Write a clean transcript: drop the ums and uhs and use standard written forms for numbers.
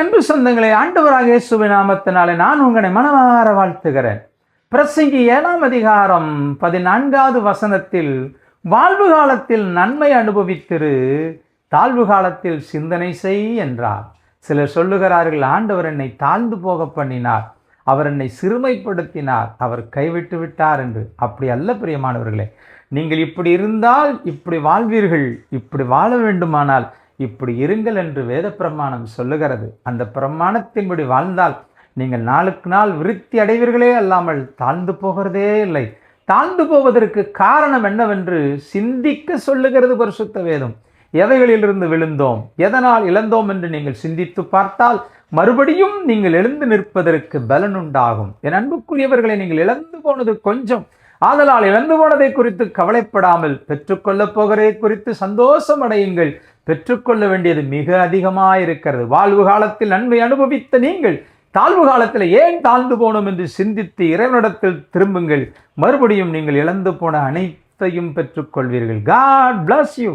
அன்பு சொந்தங்களே, ஆண்டவராக இயேசுவின் நாமத்தினாலே நான் உங்களை மனமார வாழ்த்துகிறேன். பிரசங்கி 7ஆம் அதிகாரம் 14வது வசனத்தில் வாழ்வு காலத்தில் நன்மை அனுபவித்திரு, தாழ்வு காலத்தில் சிந்தனை செய் என்றார். சிலர் சொல்லுகிறார்கள், ஆண்டவர் என்னை தாழ்ந்து போக பண்ணினார், அவர் என்னை சிறுமைப்படுத்தினார், அவர் கைவிட்டு விட்டார் என்று. அப்படி அல்ல பிரியமானவர்களே. நீங்கள் இப்படி இருந்தால் இப்படி வாழ்வீர்கள், இப்படி வாழ வேண்டுமானால் இப்படி இருங்கள் என்று வேத பிரமாணம் சொல்லுகிறது. அந்த பிரமாணத்தின்படி வாழ்ந்தால் நீங்கள் நாளுக்கு நாள் விருத்தி அடைவீர்களே அல்லாமல் தாழ்ந்து போகிறதே இல்லை. தாழ்ந்து போவதற்கு காரணம் என்னவென்று சிந்திக்க சொல்லுகிறது பரிசுத்த வேதம். எவைகளிலிருந்து விழுந்தோம், எதனால் இழந்தோம் என்று நீங்கள் சிந்தித்து பார்த்தால் மறுபடியும் நீங்கள் எழுந்து நிற்பதற்கு பலன் உண்டாகும். என் அன்புக்குரியவர்களை, நீங்கள் இழந்து போனது கொஞ்சம். ஆதலால் இழந்து போனதை குறித்து கவலைப்படாமல் பெற்றுக்கொள்ளப் போகிறதை குறித்து சந்தோஷம் அடையுங்கள். பெற்றுக்கொள்ள வேண்டியது மிக அதிகமாயிருக்கிறது. வாழ்வு காலத்தில் நன்மை அனுபவித்த நீங்கள் தாழ்வு காலத்தில் ஏன் தாழ்ந்து போனோம் என்று சிந்தித்து இறைவனிடத்தில் திரும்புங்கள். மறுபடியும் நீங்கள் இழந்து போன அனைத்தையும் பெற்றுக்கொள்வீர்கள். God bless you.